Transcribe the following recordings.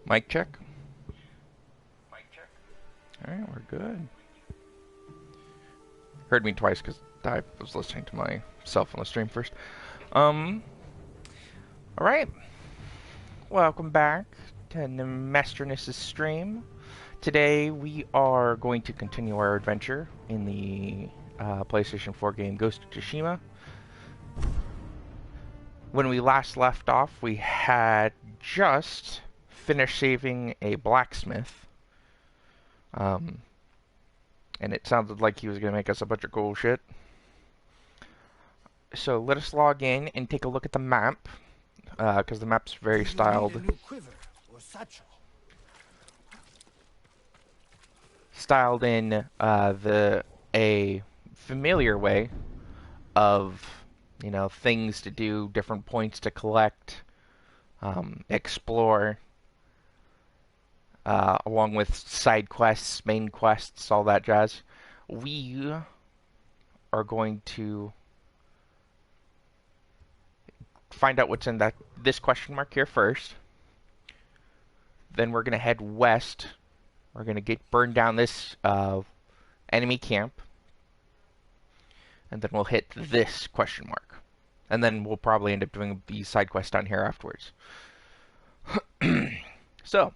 Mic check. Alright, we're good. Heard me twice because I was listening to myself on the stream first. Alright. Welcome back to Nemestrinas' stream. Today we are going to continue our adventure in the PlayStation 4 game Ghost of Tsushima. When we last left off, we had just finished saving a blacksmith. And it sounded like he was going to make us a bunch of cool shit. So let us log in and take a look at the map, because the map's very styled. Styled in a familiar way of, you know, things to do, different points to collect, explore. Along with side quests, main quests, all that jazz. We are going to find out what's in this question mark here first. Then we're going to head west. We're going to burn down this enemy camp. And then we'll hit this question mark. And then we'll probably end up doing the side quest down here afterwards. So,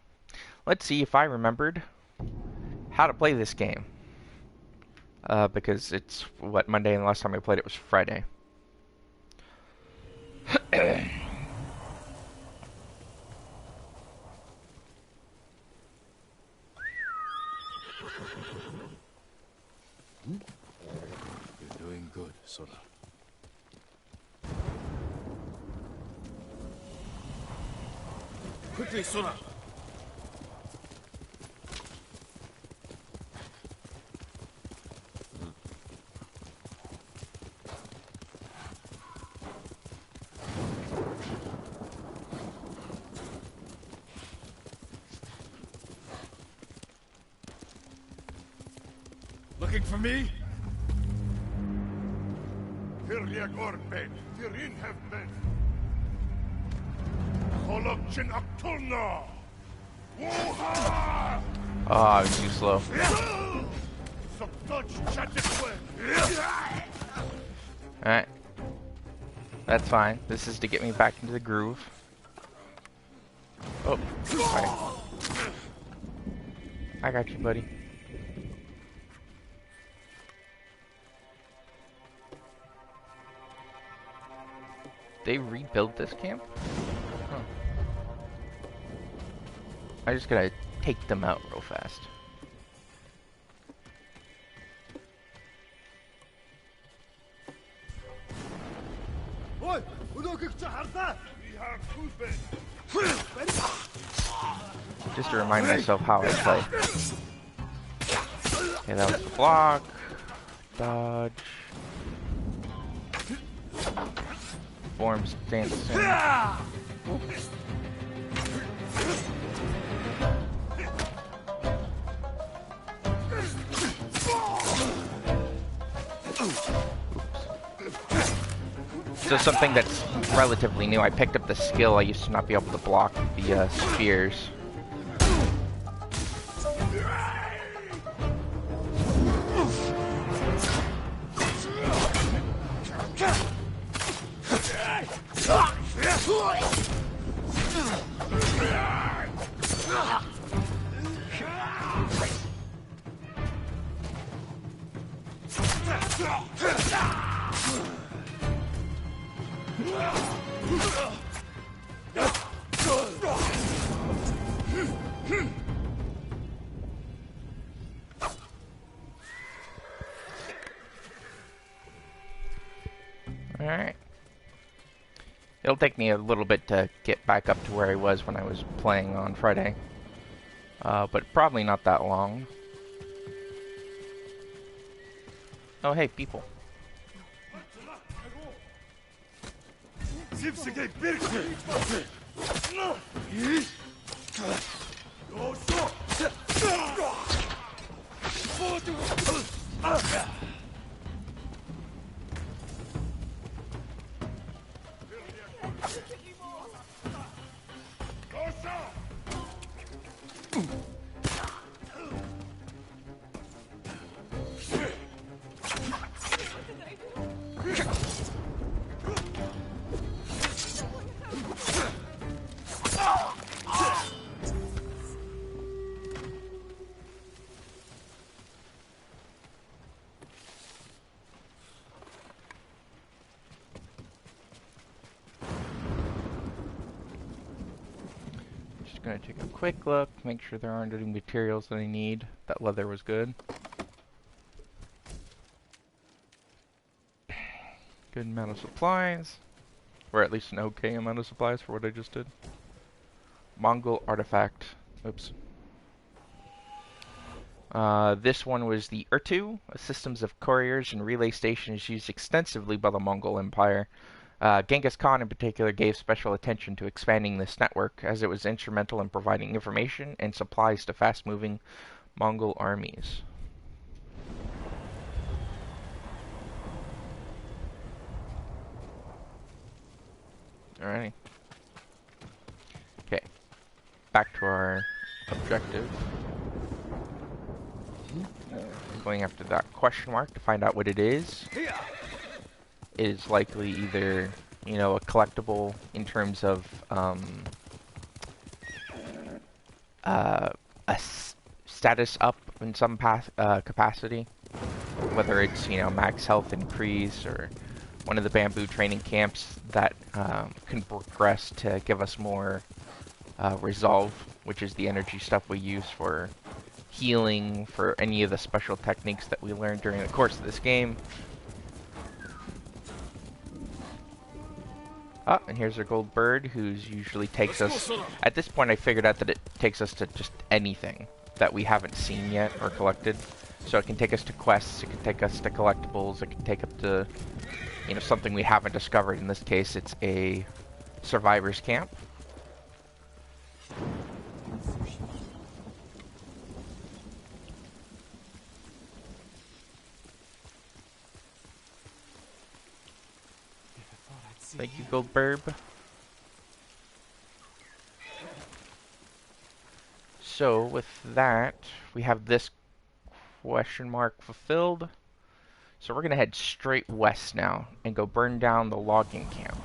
let's see if I remembered how to play this game. Because it's, Monday, and the last time I played it was Friday. You're doing good, Sora. Quickly, Sora! Looking for me? Kirliak Orben, Tirin have been. Holokchin Aktulna! Wooha! Oh, I was too slow. Alright. That's fine. This is to get me back into the groove. Oh, sorry. I got you, buddy. They rebuilt this camp? Huh. I just gotta take them out real fast. Just to remind myself how I play. Okay, that was the block. Dodge. Form stance in. So something that's relatively new. I picked up the skill. I used to not be able to block the spears. Alright. It'll take me a little bit to get back up to where I was when I was playing on Friday. But probably not that long. Oh, hey, people. Just gonna take a quick look, make sure there aren't any materials that I need. That leather was good. Good amount of supplies. Or at least an okay amount of supplies for what I just did. Mongol artifact. Oops. This one was the Urtu, systems of couriers and relay stations used extensively by the Mongol Empire. Genghis Khan in particular gave special attention to expanding this network, as it was instrumental in providing information and supplies to fast-moving Mongol armies. Alrighty. Okay. Back to our objective. Going after that question mark to find out what it is. It is likely either, you know, a collectible in terms of status up in some capacity, whether it's, you know, max health increase or one of the bamboo training camps that can progress to give us more resolve, which is the energy stuff we use for healing, for any of the special techniques that we learned during the course of this game. Oh, and here's our gold bird, who's usually takes us... At this point, I figured out that it takes us to just anything that we haven't seen yet or collected. So it can take us to quests, it can take us to collectibles, it can take up to, you know, something we haven't discovered. In this case, it's a survivor's camp. Thank you, Goldberb. So, with that, we have this question mark fulfilled. So we're going to head straight west now and go burn down the logging camp.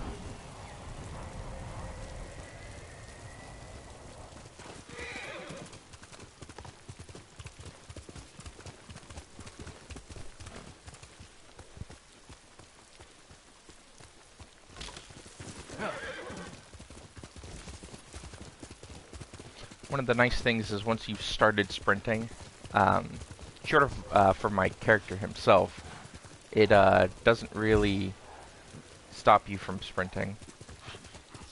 One of the nice things is once you've started sprinting, short of for my character himself, it doesn't really stop you from sprinting.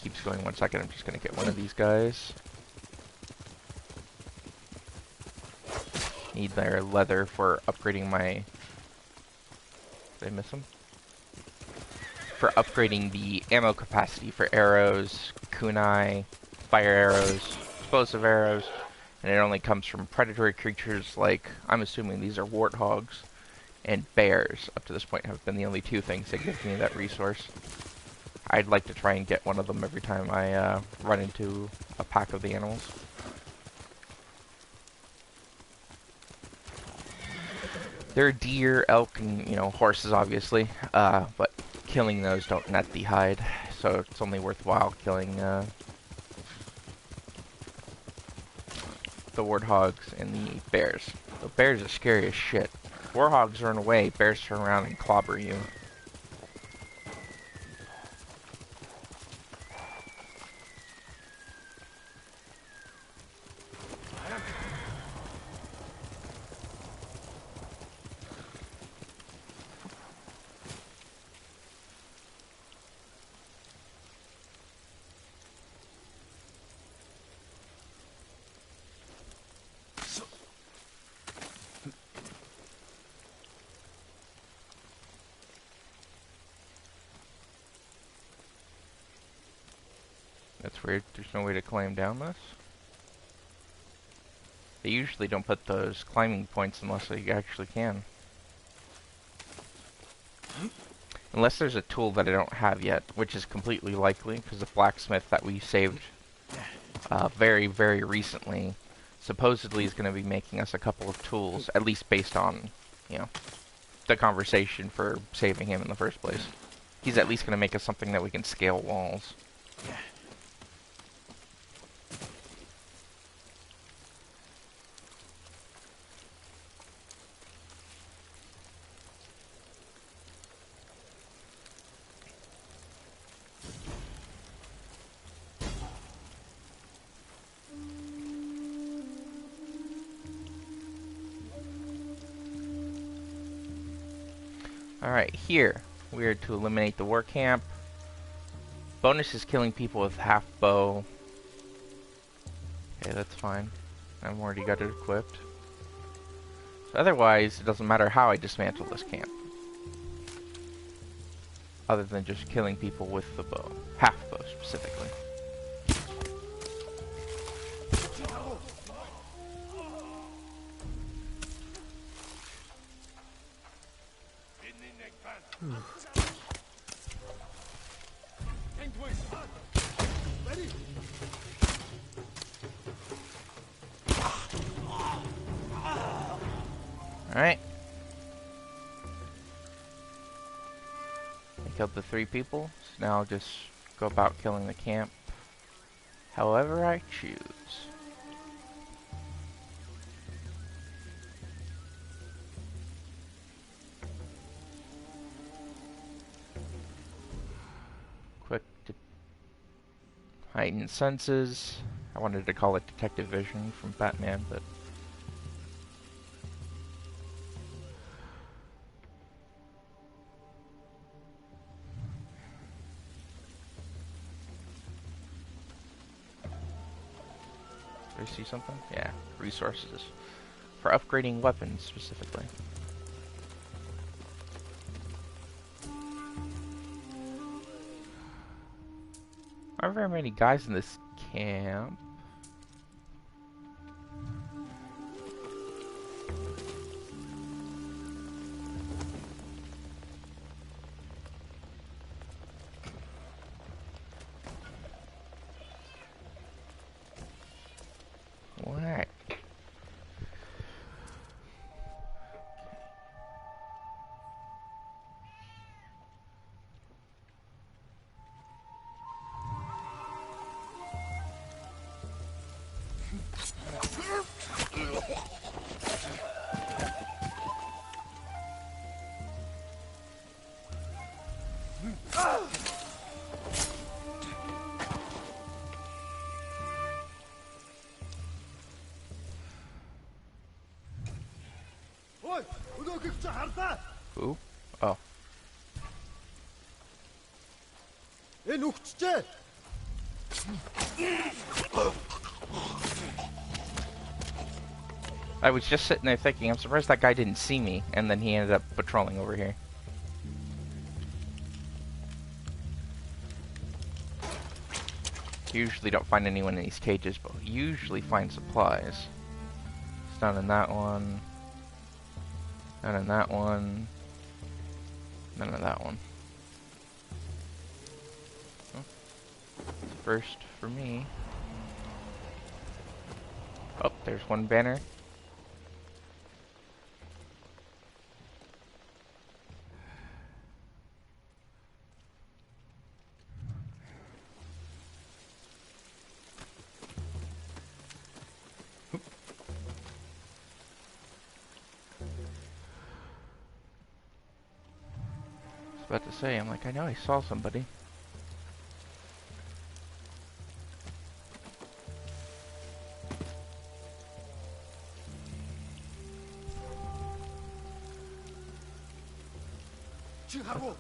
Keeps going 1 second. I'm just going to get one of these guys. Need their leather for upgrading my... Did I miss them? For upgrading the ammo capacity for arrows, kunai, fire arrows, explosive arrows, and it only comes from predatory creatures like, I'm assuming these are warthogs, and bears. Up to this point have been the only two things that give me that resource. I'd like to try and get one of them every time I run into a pack of the animals. There are deer, elk, and, you know, horses obviously, but killing those don't net the hide, so it's only worthwhile killing the warthogs and the bears. The bears are scary as shit. Warthogs run away, bears turn around and clobber you. That's weird. There's no way to climb down this. They usually don't put those climbing points unless they actually can. Unless there's a tool that I don't have yet, which is completely likely, because the blacksmith that we saved very, very recently supposedly is going to be making us a couple of tools, at least based on, you know, the conversation for saving him in the first place. He's at least going to make us something that we can scale walls. Alright, here. We are to eliminate the war camp. Bonus is killing people with half bow. Okay, that's fine. I've already got it equipped. So otherwise, it doesn't matter how I dismantle this camp. Other than just killing people with the bow. Half bow, specifically. Alright. I killed the 3 people, so now I'll just go about killing the camp however I choose. Quick heightened senses. I wanted to call it detective vision from Batman, but did I see something? Yeah, resources. For upgrading weapons, specifically. Aren't very many guys in this camp. What? Who? Oh. I was just sitting there thinking, I'm surprised that guy didn't see me, and then he ended up patrolling over here. Usually don't find anyone in these cages, but usually find supplies. It's not in that one. None in that one. None in that one. Oh. First for me. Oh, there's one banner. About to say, I'm like, I know I saw somebody. Oh.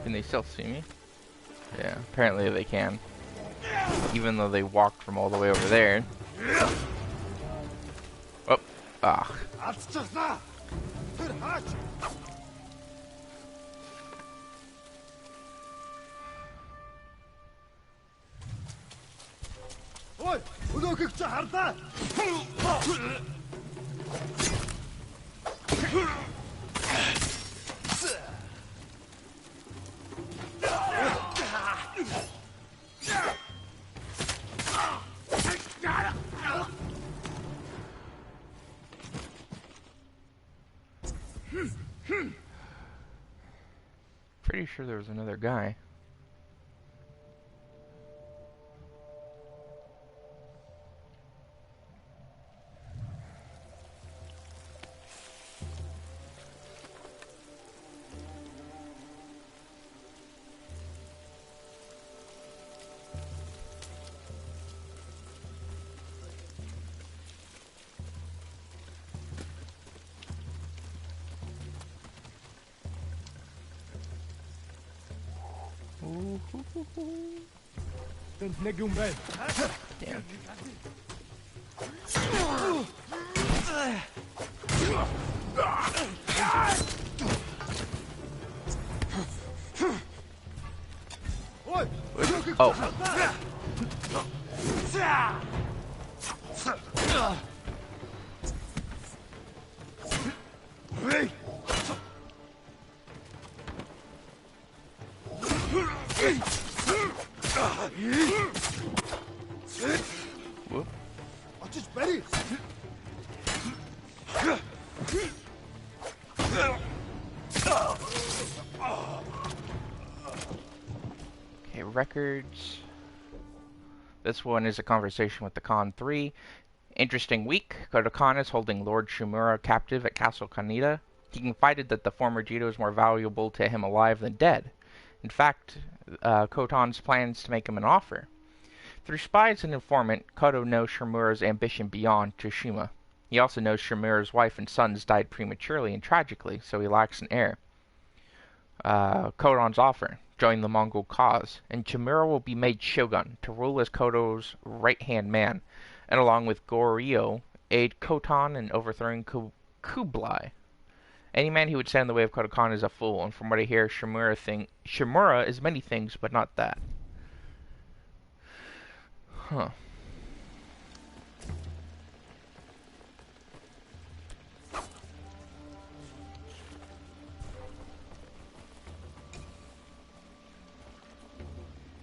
Can they still see me? Yeah, apparently they can. Even though they walked from all the way over there. Oh, ah. Pretty sure there was another guy. Damn. Oh. Whoop. Okay, records. This one is a conversation with the Khan 3. Interesting week. Kodo Khan is holding Lord Shimura captive at Castle Kaneda. He confided that the former Jito is more valuable to him alive than dead. In fact, Kotan's plans to make him an offer. Through spies and informant, Kodo knows Shimura's ambition beyond Tsushima. He also knows Shimura's wife and sons died prematurely and tragically, so he lacks an heir. Kodan's offer: join the Mongol cause, and Shimura will be made shogun to rule as Kodo's right-hand man, and along with Goryeo, aid Khotan in overthrowing Kublai. Any man who would stand in the way of Kodo Khan is a fool, and from what I hear, Shimura is many things, but not that. Huh.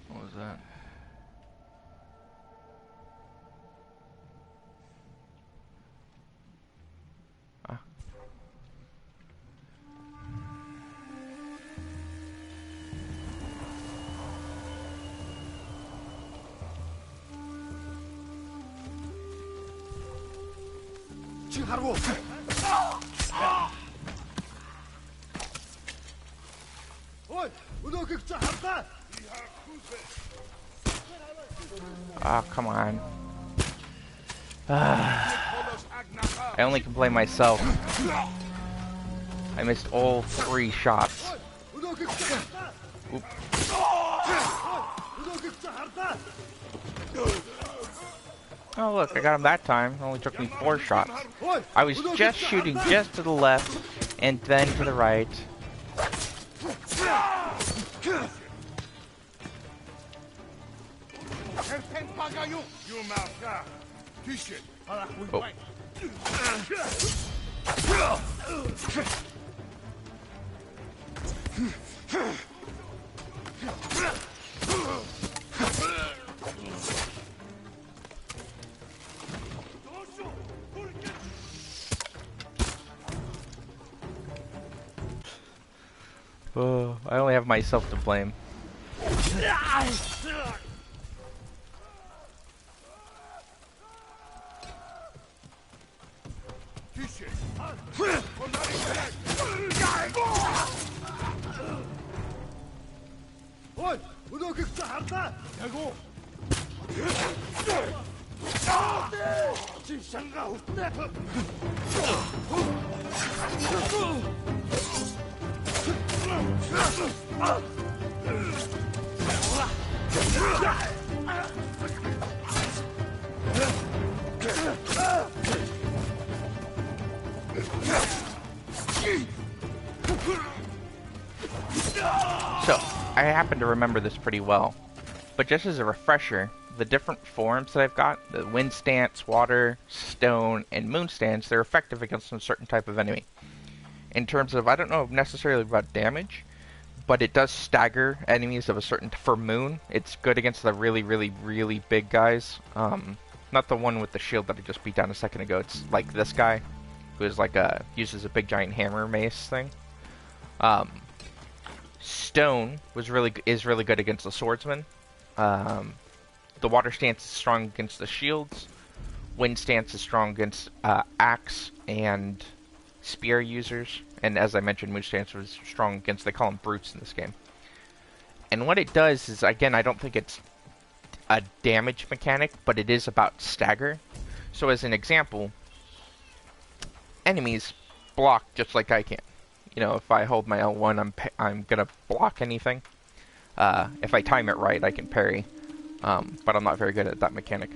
What was that? Ah. Ah, come on. I only can blame myself. I missed all 3 shots. Oop. Oh look, I got him that time. It only took me 4 shots. I was just shooting just to the left and then to the right. Oh. Oh, I only have myself to blame. So, I happen to remember this pretty well, but just as a refresher, the different forms that I've got, the wind stance, water, stone, and moon stance, they're effective against a certain type of enemy. In terms of, I don't know necessarily about damage, but it does stagger enemies of a certain, for moon, it's good against the really, really, really big guys. Not the one with the shield that I just beat down a second ago, it's like this guy, who is like uses a big giant hammer mace thing. Stone is really good against the swordsman. Um, the water stance is strong against the shields. Wind stance is strong against axe and spear users. And as I mentioned, moon stance was strong against, they call them brutes in this game. And what it does is, again, I don't think it's a damage mechanic, but it is about stagger. So as an example, enemies block just like I can. You know, if I hold my L1, I'm gonna block anything. If I time it right, I can parry. But I'm not very good at that mechanic.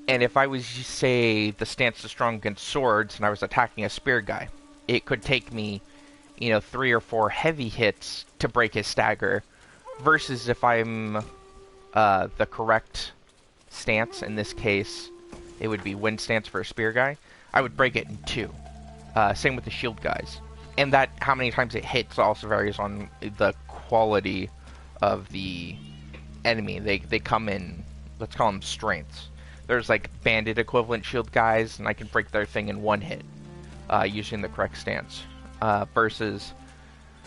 And if I was, say, the stance is strong against swords, and I was attacking a spear guy, it could take me, 3 or 4 heavy hits to break his stagger, versus if I'm the correct stance, in this case, it would be wind stance for a spear guy, I would break it in 2. Same with the shield guys. And that, how many times it hits also varies on the quality of the enemy. They come in, let's call them strengths. There's like bandit equivalent shield guys, and I can break their thing in 1 hit, using the correct stance. Versus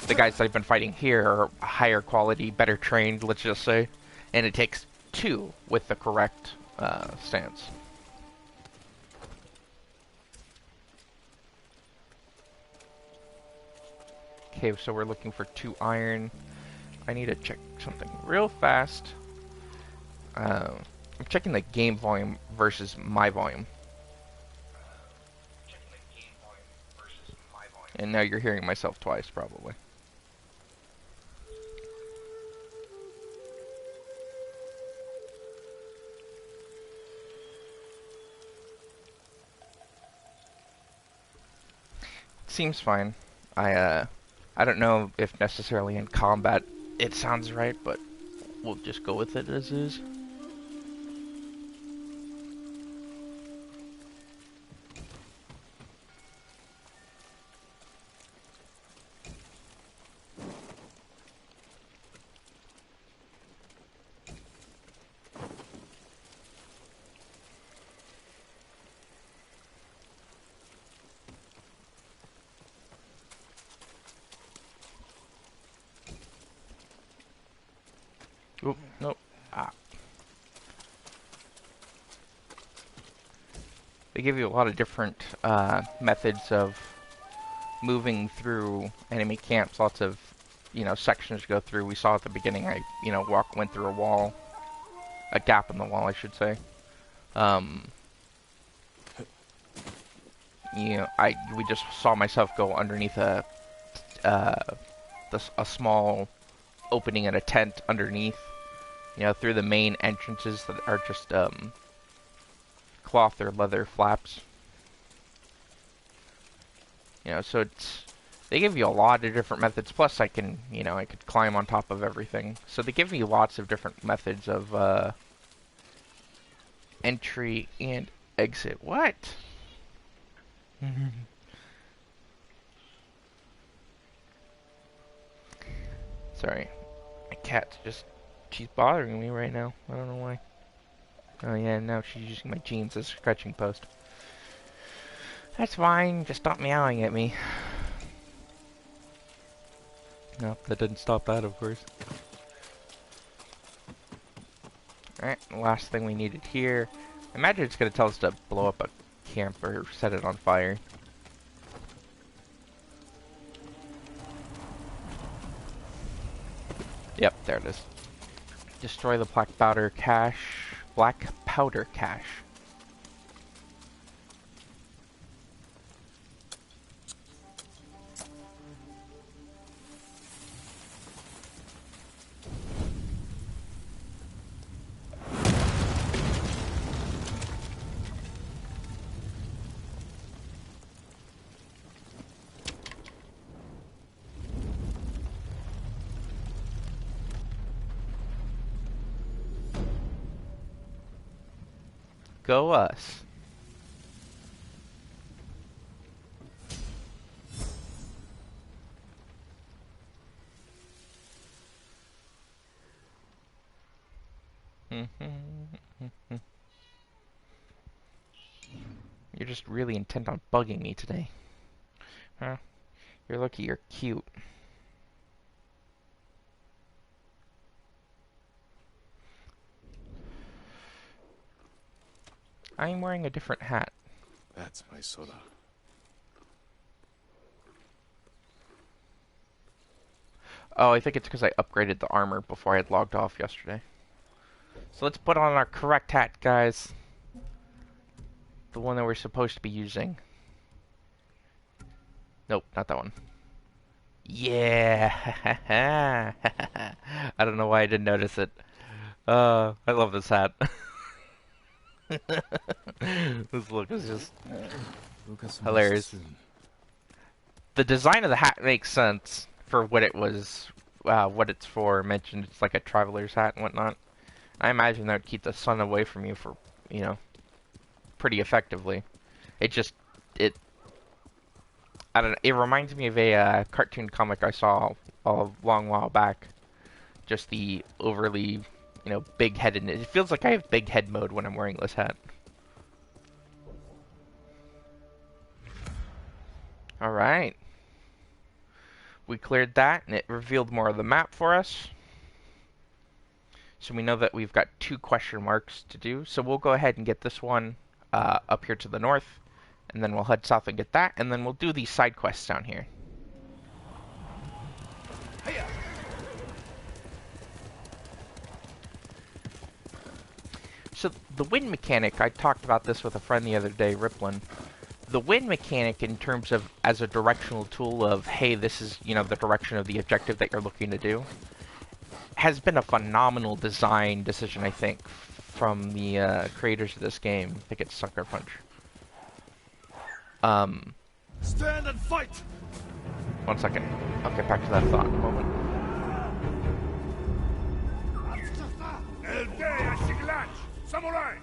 the guys that I've been fighting here are higher quality, better trained, let's just say, and it takes 2 with the correct stance. Okay, so we're looking for 2 iron. I need to check something real fast. I'm checking the game volume versus my volume. And now you're hearing myself twice, probably. Seems fine. I don't know if necessarily in combat it sounds right, but we'll just go with it as is. Oop, nope. Ah. They give you a lot of different methods of moving through enemy camps. Lots of, sections to go through. We saw at the beginning, I, went through a wall. A gap in the wall, I should say. We just saw myself go underneath a small opening in a tent underneath. Through the main entrances that are just cloth or leather flaps. So they give you a lot of different methods. Plus, I could climb on top of everything. So they give you lots of different methods of entry and exit. What? Sorry, my cat's she's bothering me right now. I don't know why. Oh yeah, now she's using my jeans as a scratching post. That's fine, just stop meowing at me. Nope, that didn't stop that, of course. Alright, last thing we needed here. I imagine it's going to tell us to blow up a camp or set it on fire. Yep, there it is. Destroy the black powder cache. Black powder cache. Go us. You're just really intent on bugging me today. Huh? You're lucky you're cute. I'm wearing a different hat. That's my soda. Oh, I think it's because I upgraded the armor before I had logged off yesterday. So let's put on our correct hat, guys. The one that we're supposed to be using. Nope, not that one. Yeah! I don't know why I didn't notice it. I love this hat. This look is just hilarious. The design of the hat makes sense for what it was, what it's for. I mentioned it's like a traveler's hat and whatnot. I imagine that would keep the sun away from you for, you know, pretty effectively. It just, I don't know, it reminds me of a cartoon comic I saw a long while back. Just the overly, you know, big-headed. It feels like I have big head mode when I'm wearing this hat. Alright. We cleared that, and it revealed more of the map for us. So we know that we've got 2 question marks to do. So we'll go ahead and get this one up here to the north. And then we'll head south and get that. And then we'll do these side quests down here. So the wind mechanic, I talked about this with a friend the other day, Riplin. The wind mechanic in terms of as a directional tool of, hey, this is, you know, the direction of the objective that you're looking to do, has been a phenomenal design decision, I think, from the creators of this game. I think it's Sucker Punch. Stand and fight! 1 second. I'll get back to that thought in a moment. El Dea Siglanch! Samurai!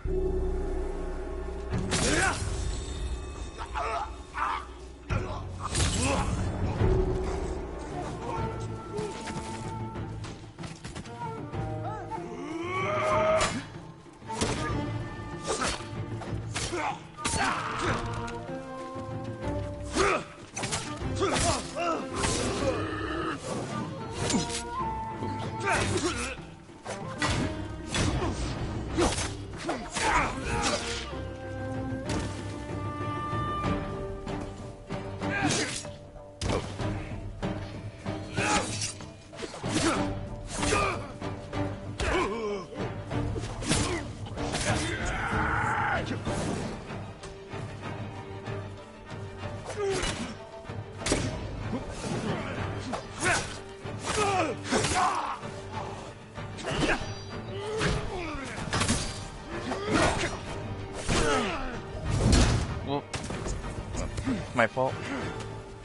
My fault.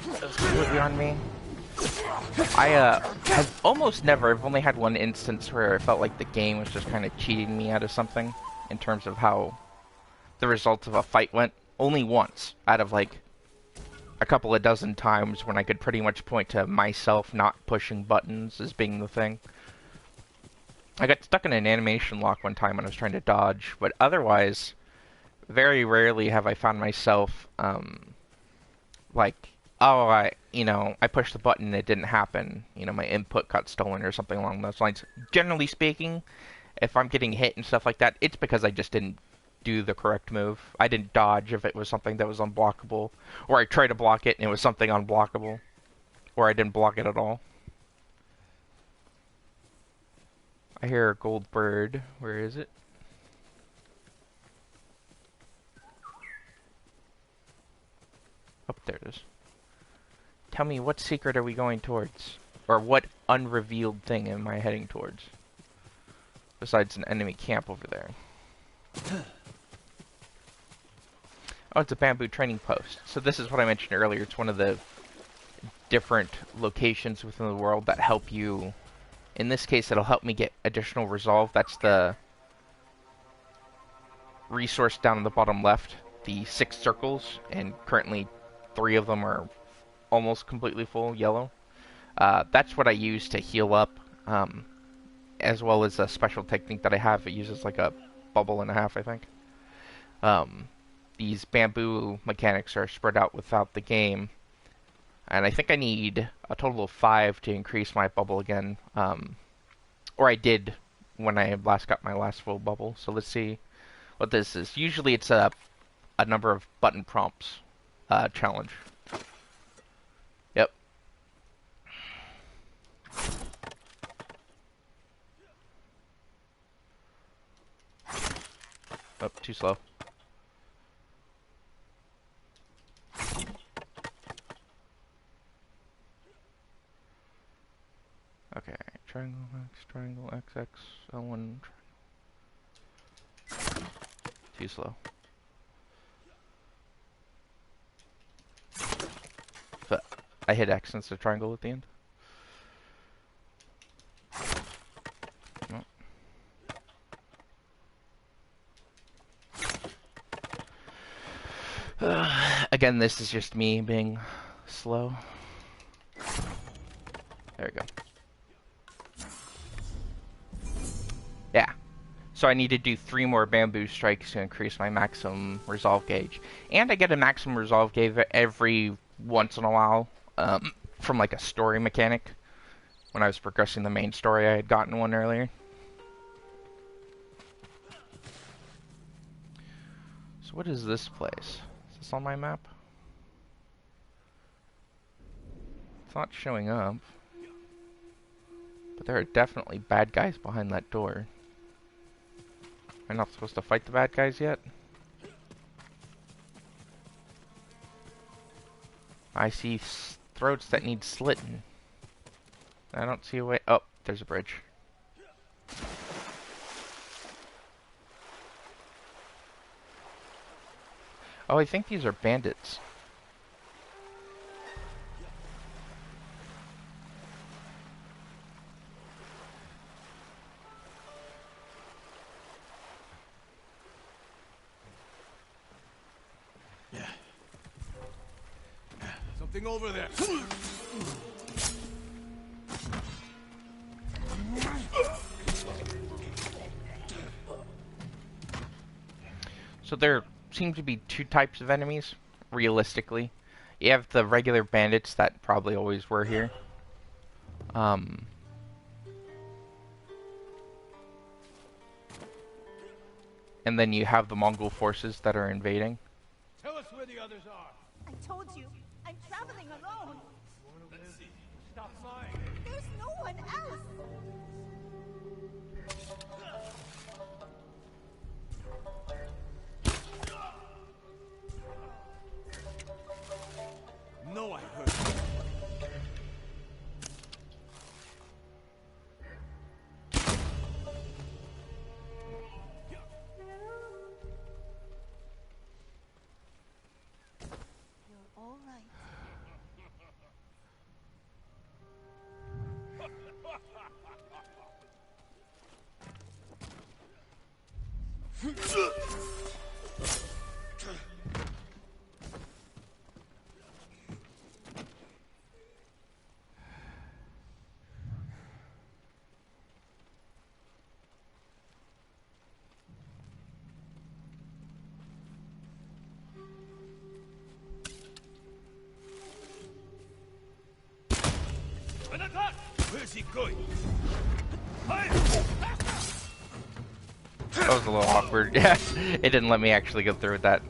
It was completely on me. I have almost never, I've only had one instance where I felt like the game was just kind of cheating me out of something in terms of how the results of a fight went. Only once out of like a couple of dozen times when I could pretty much point to myself not pushing buttons as being the thing. I got stuck in an animation lock one time when I was trying to dodge, but otherwise, very rarely have I found myself, like, oh, I pushed the button and it didn't happen. You know, my input got stolen or something along those lines. Generally speaking, if I'm getting hit and stuff like that, it's because I just didn't do the correct move. I didn't dodge if it was something that was unblockable, or I tried to block it and it was something unblockable, or I didn't block it at all. I hear a gold bird. Where is it? Oh, there it is. Tell me, what secret are we going towards? Or what unrevealed thing am I heading towards? Besides an enemy camp over there. Oh, it's a bamboo training post. So this is what I mentioned earlier. It's one of the different locations within the world that help you. In this case, it'll help me get additional resolve. That's the resource down in the bottom left. The 6 circles, and currently 3 of them are almost completely full, yellow. That's what I use to heal up, as well as a special technique that I have. It uses like a bubble and a half, I think. These bamboo mechanics are spread out without the game. And I think I need a total of 5 to increase my bubble again. Or I did when I last got my last full bubble. So let's see what this is. Usually it's a number of button prompts challenge. Yep. Oh, too slow. Okay, triangle, XX, L1, triangle. Too slow. But I hit X instead of triangle at the end. Again, this is just me being slow. There we go. Yeah. So I need to do 3 more bamboo strikes to increase my maximum resolve gauge. And I get a maximum resolve gauge every once in a while from like a story mechanic. When I was progressing the main story, I had gotten one earlier. So what is this place? Is this on my map? It's not showing up. But there are definitely bad guys behind that door. Am I not supposed to fight the bad guys yet? I see throats that need slitting. I don't see a way. Oh, there's a bridge. Oh, I think these are bandits. Something over there. So there seem to be 2 types of enemies, realistically. You have the regular bandits that probably always were here. And then you have the Mongol forces that are invading. Tell us where the others are. I told you, I'm traveling alone. Let's see. Stop lying. There's no one else. No, I heard you. You're all right. Where's he going? That was a little awkward. Yeah, it didn't let me actually go through with that.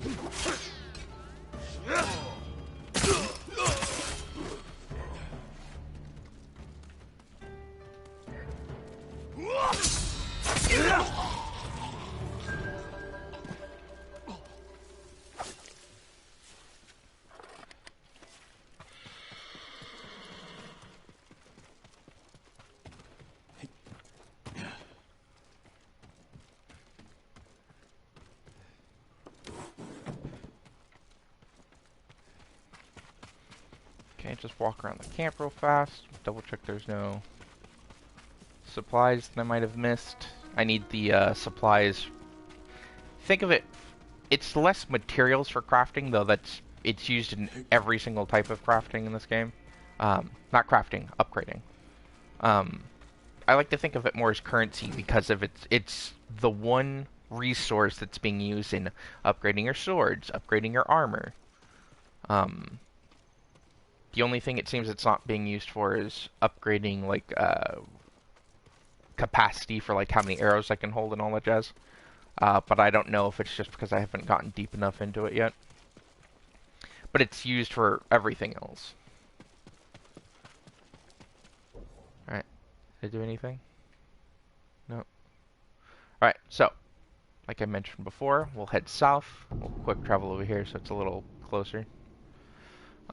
Okay, just walk around the camp real fast. Double check there's no supplies that I might have missed. I need the supplies. Think of it, it's less materials for crafting, though it's used in every single type of crafting in this game. Not crafting, upgrading. I like to think of it more as currency because of it's the one resource that's being used in upgrading your swords, upgrading your armor. The only thing it seems it's not being used for is upgrading, like, capacity for, like, how many arrows I can hold and all that jazz. But I don't know if it's just because I haven't gotten deep enough into it yet. But it's used for everything else. Alright. Did I do anything? No. Alright, so, like I mentioned before, we'll head south. We'll quick travel over here so it's a little closer.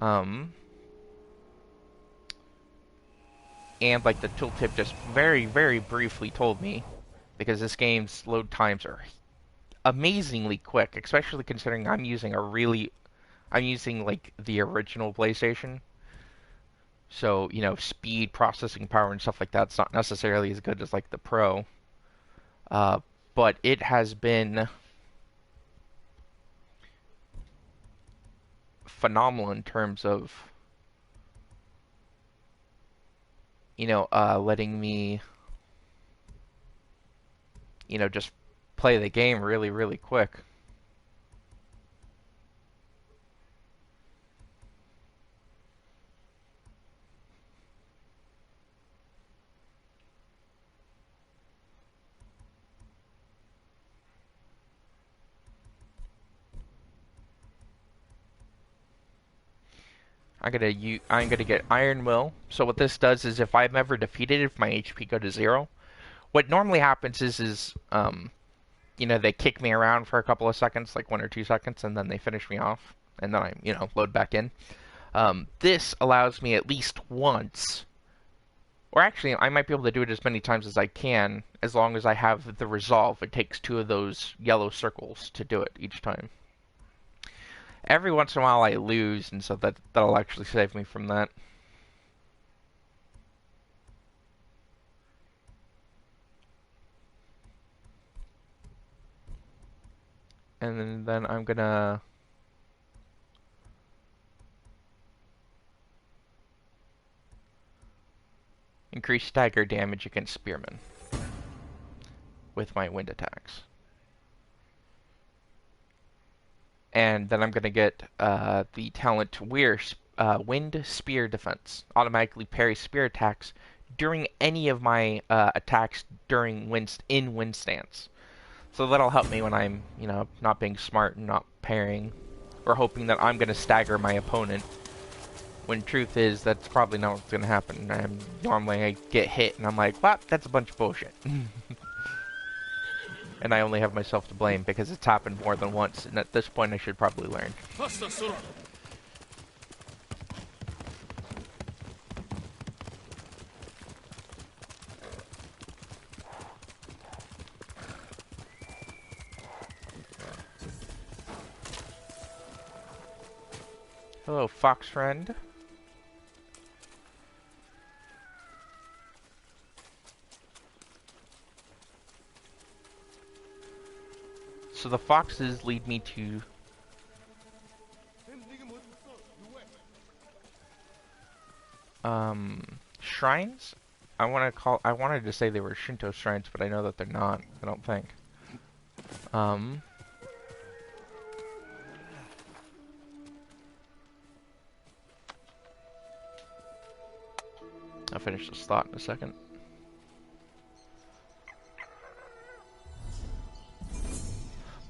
And like the tooltip just very, very briefly told me, because this game's load times are amazingly quick, especially considering I'm using like the original PlayStation. So, you know, speed, processing power, and stuff like that's not necessarily as good as like the Pro. But it has been phenomenal in terms of, you know, letting me, you know, just play the game really, really quick. I'm gonna get Iron Will. So what this does is if I'm ever defeated, if my HP go to 0, what normally happens is you know, they kick me around for a couple of seconds, like 1 or 2 seconds, and then they finish me off, and then I, you know, load back in. This allows me at least once, or actually, I might be able to do it as many times as I can, as long as I have the resolve. It takes 2 of those yellow circles to do it each time. Every once in a while I lose, and so that'll actually save me from that. And then I'm gonna increase stagger damage against spearmen with my wind attacks. And then I'm gonna get the talent Wind Spear Defense. Automatically parry spear attacks during any of my attacks during wind stance. So that'll help me when I'm, you know, not being smart and not parrying, or hoping that I'm gonna stagger my opponent. When truth is, that's probably not what's gonna happen. Normally I get hit and I'm like, what? That's a bunch of bullshit. And I only have myself to blame because it's happened more than once, and at this point I should probably learn. Hello, fox friend. So the foxes lead me to shrines. I wanted to say they were Shinto shrines, but I know that they're not. I don't think. I'll finish this thought in a second.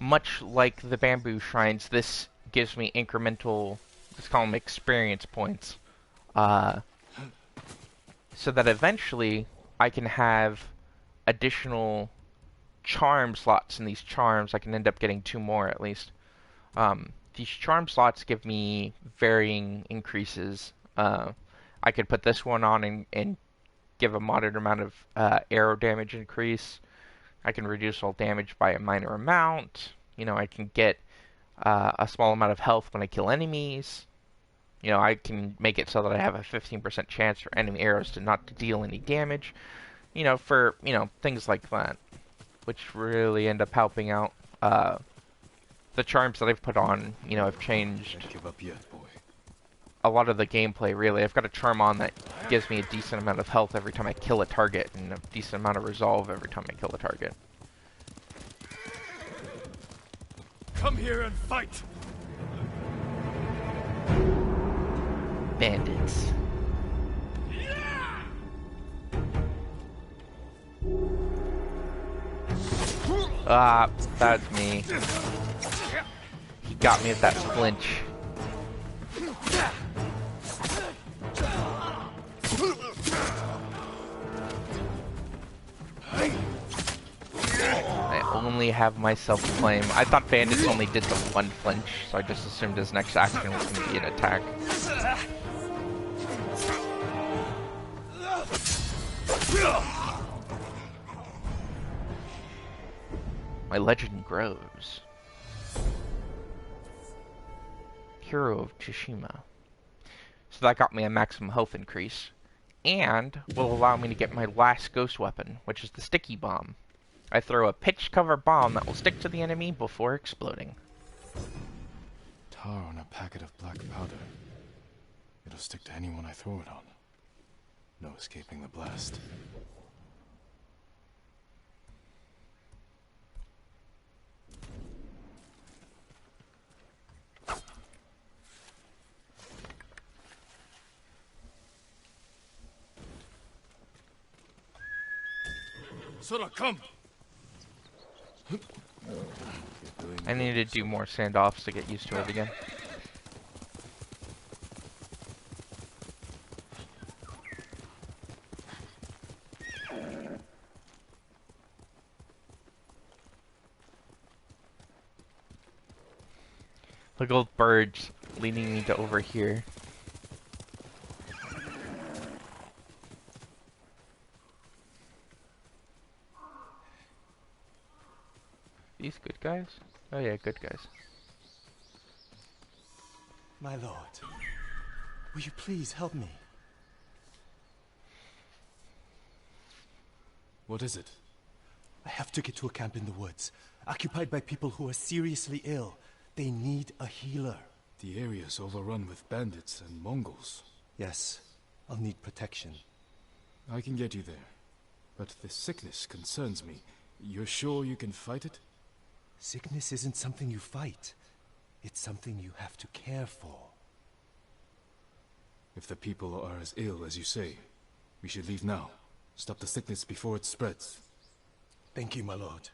Much like the bamboo shrines, this gives me incremental, let's call them experience points, so that eventually I can have additional charm slots in these charms. I can end up getting 2 more at least. These charm slots give me varying increases. I could put this one on and give a moderate amount of arrow damage increase. I can reduce all damage by a minor amount. You know, I can get a small amount of health when I kill enemies. You know, I can make it so that I have a 15% chance for enemy arrows to not deal any damage. You know, for, you know, things like that. Which really end up helping out. The charms that I've put on, you know, have changed Can't give up yet, boy. a lot of the gameplay, really. I've got a charm on that gives me a decent amount of health every time I kill a target, and a decent amount of resolve every time I kill a target. Come here and fight! Bandit. Ah, that's me. He got me at that flinch. I only have myself to blame. I thought bandits only did the one flinch, so I just assumed his next action was going to be an attack. My legend grows. Hero of Tsushima. So that got me a maximum health increase. And will allow me to get my last ghost weapon, which is the sticky bomb. I throw a pitch cover bomb that will stick to the enemy before exploding. Tar on a packet of black powder. It'll stick to anyone I throw it on. No escaping the blast. Sora, come! I need to do more standoffs to get used to it again. Look at those birds leading me to over here. These good guys? Oh yeah, good guys. My lord, will you please help me? What is it? I have to get to a camp in the woods, occupied by people who are seriously ill. They need a healer. The area's overrun with bandits and Mongols. Yes, I'll need protection. I can get you there. But the sickness concerns me. You're sure you can fight it? Sickness isn't something you fight. It's something you have to care for. If the people are as ill as you say, we should leave now. Stop the sickness before it spreads. Thank you, my lord.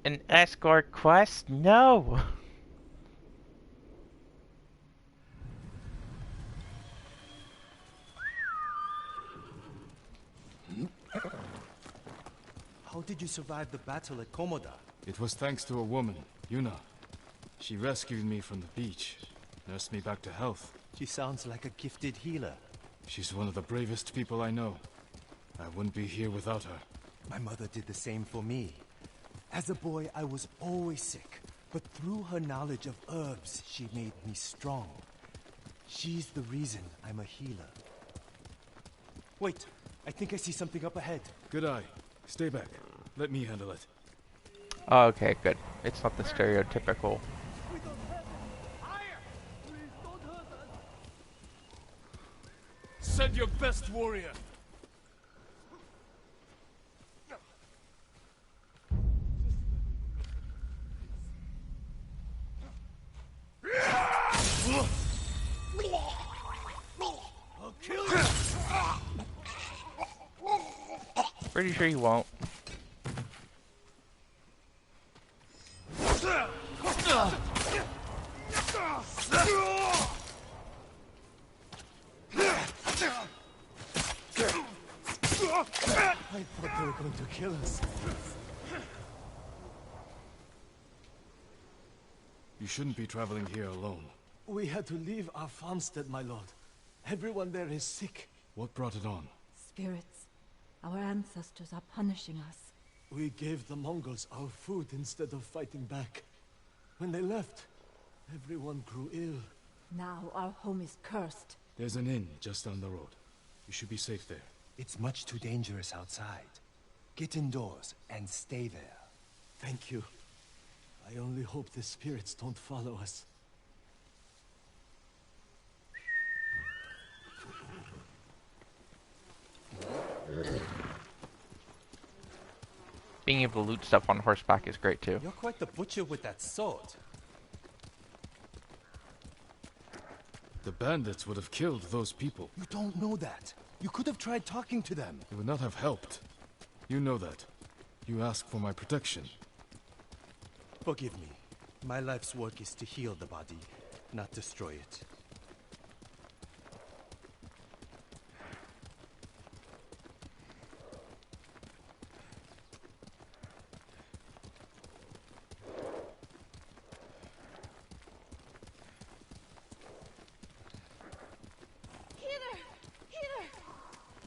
An escort quest? No! How did you survive the battle at Komoda? It was thanks to a woman, Yuna. She rescued me from the beach, nursed me back to health. She sounds like a gifted healer. She's one of the bravest people I know. I wouldn't be here without her. My mother did the same for me. As a boy, I was always sick, but through her knowledge of herbs, she made me strong. She's the reason I'm a healer. Wait, I think I see something up ahead. Good eye. Stay back. Let me handle it. Oh, okay, good. It's not the stereotypical. Send your best warrior. I'll kill you! Pretty sure you won't. I thought they were going to kill us. You shouldn't be traveling here alone. We had to leave our farmstead, my lord. Everyone there is sick. What brought it on? Spirits. Our ancestors are punishing us. We gave the Mongols our food instead of fighting back. When they left, everyone grew ill. Now our home is cursed. There's an inn just down the road. You should be safe there. It's much too dangerous outside. Get indoors and stay there. Thank you. I only hope the spirits don't follow us. Being able to loot stuff on horseback is great too. You're quite the butcher with that sword. The bandits would have killed those people. You don't know that. You could have tried talking to them. It would not have helped. You know that. You asked for my protection. Forgive me. My life's work is to heal the body, not destroy it.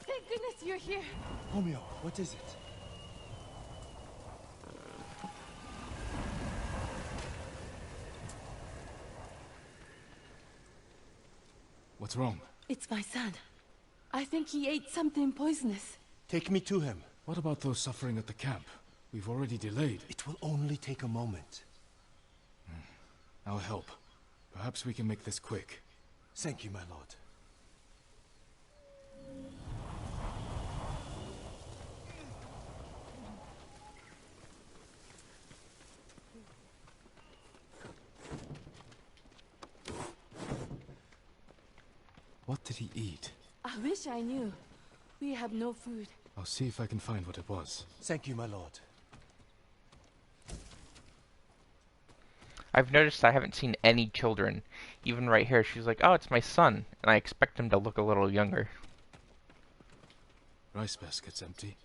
Thank goodness you're here. Romeo, what is it? What's wrong? It's my son. I think he ate something poisonous. Take me to him. What about those suffering at the camp? We've already delayed. It will only take a moment. I'll help. Perhaps we can make this quick. Thank you, my lord. What did he eat? I wish I knew. We have no food. I'll see if I can find what it was. Thank you, my lord. I've noticed I haven't seen any children. Even right here, she's like, oh, it's my son. And I expect him to look a little younger. Rice basket's empty.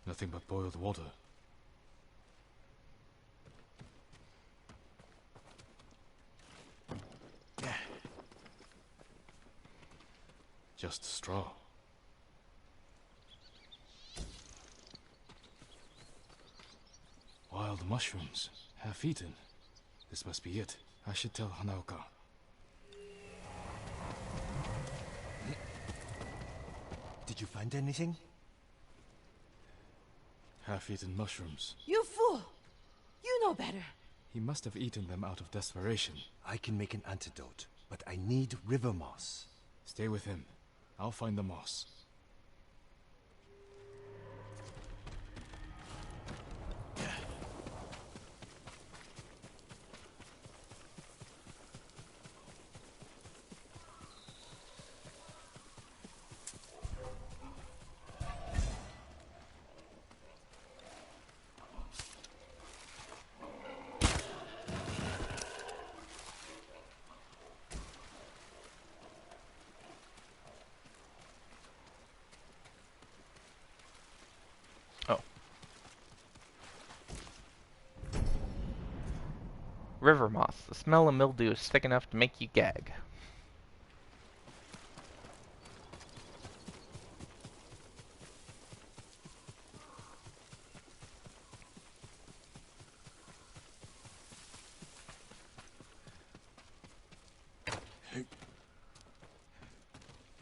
Nothing but boiled water. Just straw. Wild mushrooms, half eaten. This must be it. I should tell Hanaoka. Did you find anything? Half-eaten mushrooms. You fool! You know better. He must have eaten them out of desperation. I can make an antidote, but I need river moss. Stay with him. I'll find the moss. River moss. The smell of mildew is thick enough to make you gag.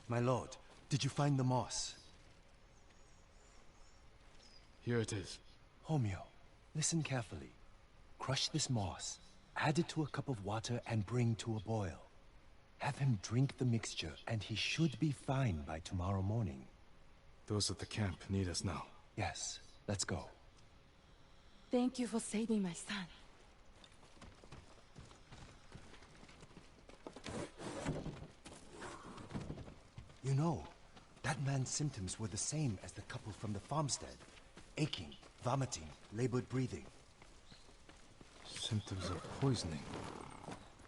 My lord, did you find the moss? Here it is. Homeo, listen carefully. Crush this moss, add it to a cup of water and bring to a boil. Have him drink the mixture and he should be fine by tomorrow morning. Those at the camp need us now. Yes, let's go. Thank you for saving my son. You know, that man's symptoms were the same as the couple from the farmstead. Aching, vomiting, labored breathing. Symptoms of poisoning.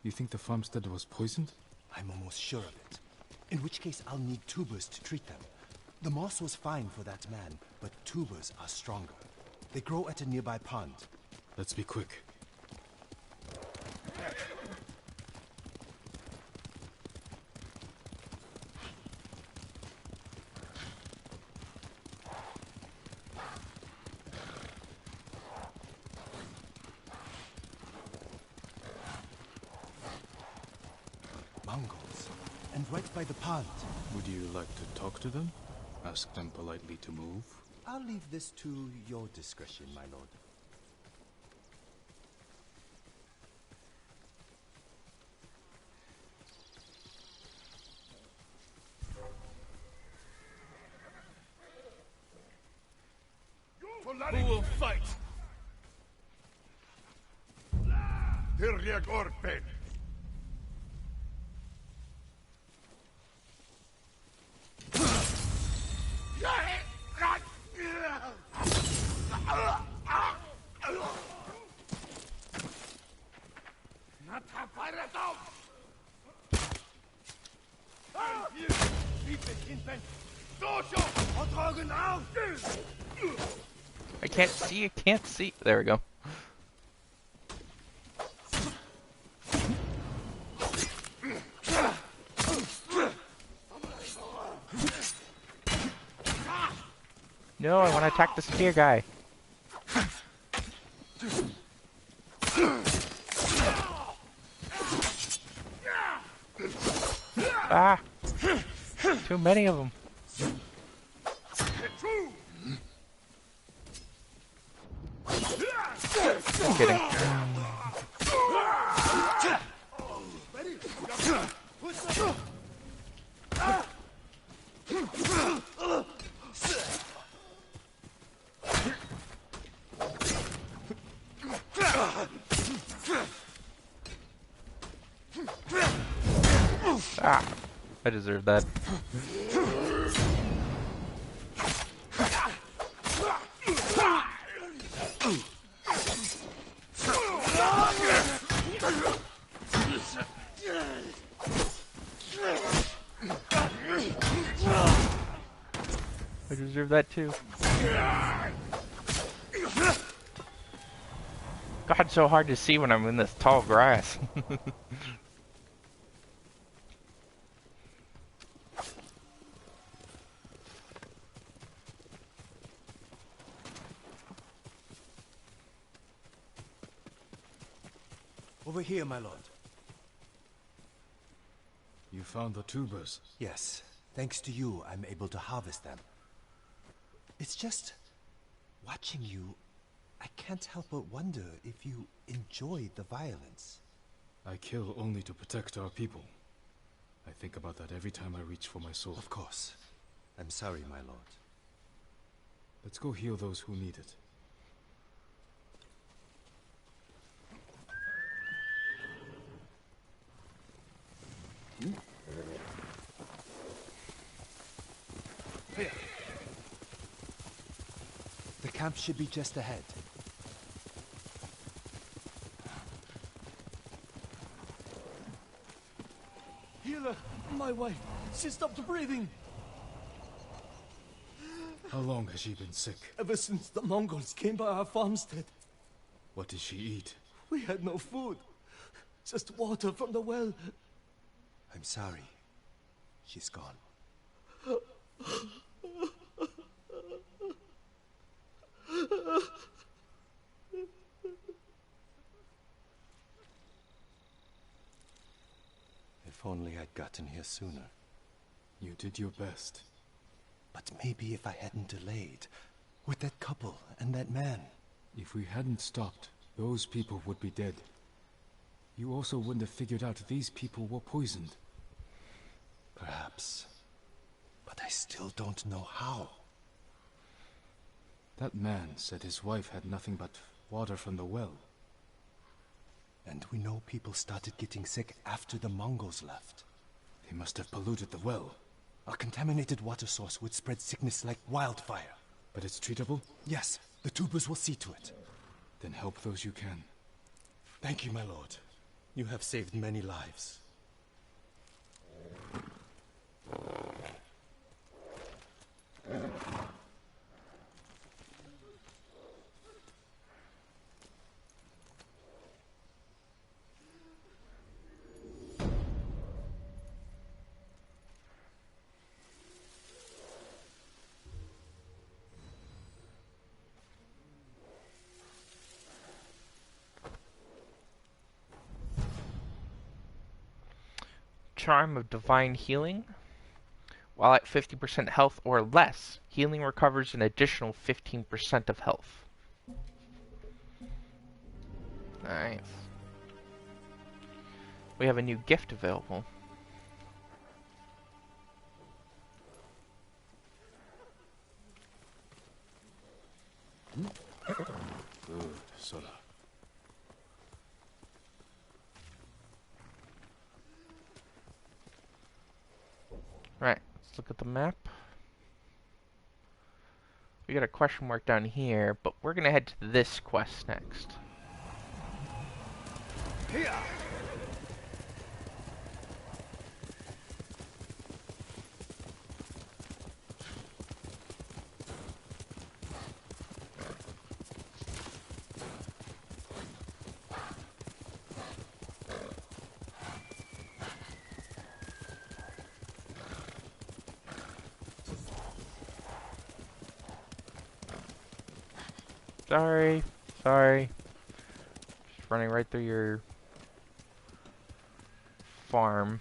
You think the farmstead was poisoned? I'm almost sure of it. In which case I'll need tubers to treat them. The moss was fine for that man, but tubers are stronger. They grow at a nearby pond. Let's be quick. Mongols. And right by the pond. Would you like to talk to them? Ask them politely to move? I'll leave this to your discretion, my lord. Who will fight? Tirliak Orpen. I can't see, I can't see. There we go. No, I want to attack the spear guy. Ah! Too many of them. I'm kidding. Ah! I deserve that. I deserve that too. God, it's so hard to see when I'm in this tall grass. Over here, my lord. You found the tubers. Yes. Thanks to you, I'm able to harvest them. It's just... watching you, I can't help but wonder if you enjoy the violence. I kill only to protect our people. I think about that every time I reach for my sword. Of course. I'm sorry, my lord. Let's go heal those who need it. Here. The camp should be just ahead. Healer, my wife, she stopped breathing. How long has she been sick? Ever since the Mongols came by our farmstead. What did she eat? We had no food. Just water from the well. I'm sorry. She's gone. If only I'd gotten here sooner. You did your best. But maybe if I hadn't delayed, with that couple and that man. If we hadn't stopped, those people would be dead. You also wouldn't have figured out these people were poisoned. Perhaps. But I still don't know how. That man said his wife had nothing but water from the well. And we know people started getting sick after the Mongols left. They must have polluted the well. A contaminated water source would spread sickness like wildfire. But it's treatable? Yes, the tubers will see to it. Then help those you can. Thank you, my lord. You have saved many lives. Charm of Divine Healing. While at 50% health or less, healing recovers an additional 15% of health. Nice. We have a new gift available. Good, Sora. Right, let's look at the map. We got a question mark down here, but we're gonna head to this quest next. Here. Sorry. Just running right through your farm.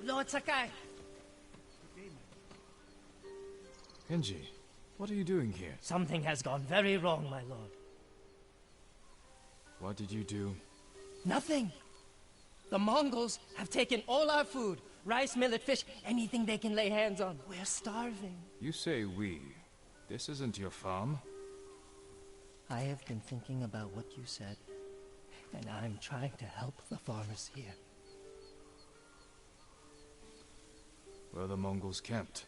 Lord Sakai! Kenji, what are you doing here? Something has gone very wrong, my lord. What did you do? Nothing! The Mongols have taken all our food. Rice, millet, fish, anything they can lay hands on. We're starving. You say we. This isn't your farm. I have been thinking about what you said, and I'm trying to help the farmers here. Where the Mongols camped?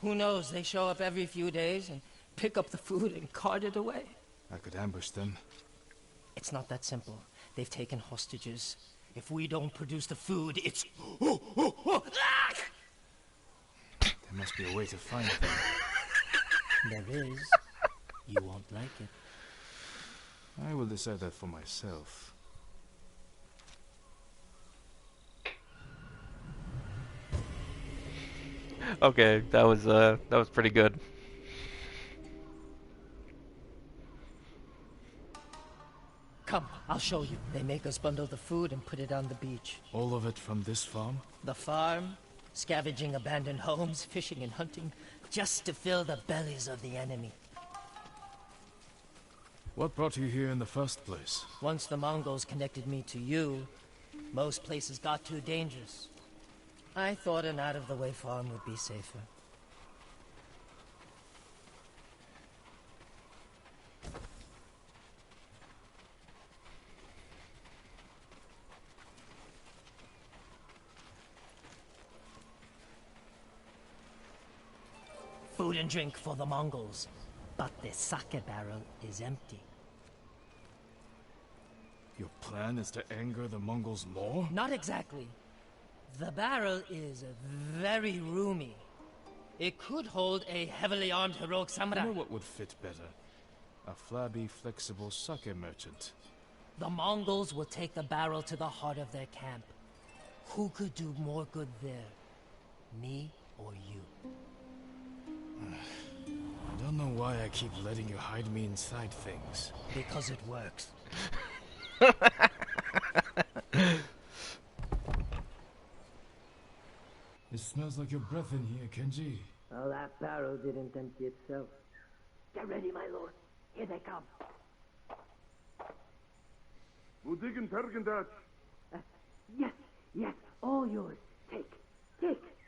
Who knows? They show up every few days and pick up the food and cart it away. I could ambush them. It's not that simple. They've taken hostages. If we don't produce the food, it's... There must be a way to find them. There is. You won't like it. I will decide that for myself. Okay, that was pretty good. Come, I'll show you. They make us bundle the food and put it on the beach. All of it from this farm? The farm, scavenging abandoned homes, fishing and hunting, just to fill the bellies of the enemy. What brought you here in the first place? Once the Mongols connected me to you, most places got too dangerous. I thought an out-of-the-way farm would be safer. Food and drink for the Mongols, but the sake barrel is empty. Your plan is to anger the Mongols more? Not exactly. The barrel is very roomy. It could hold a heavily armed heroic I samurai. know what would fit better. A flabby, flexible sake merchant. The Mongols will take the barrel to the heart of their camp. Who could do more good there? Me or you? I don't know why I keep letting you hide me inside things. Because it works. It smells like your breath in here, Kenji. Well, that barrel didn't empty itself. Get ready, my lord. Here they come. Mudigen Pergendat, Yes, all yours. Take.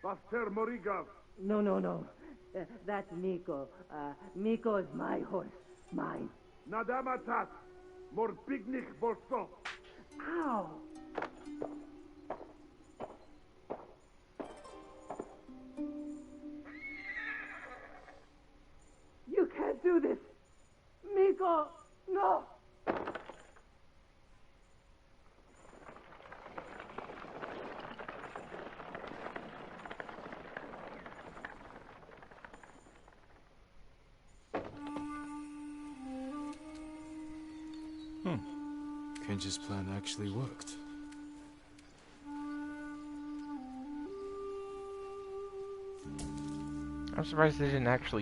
Baster Morigav, No. That's Miko. Miko is my horse. Mine. Nadamatat, Morbignik Bosto. Ow! You can't do this! Miko! No! Kenji's plan actually worked. I'm surprised they didn't actually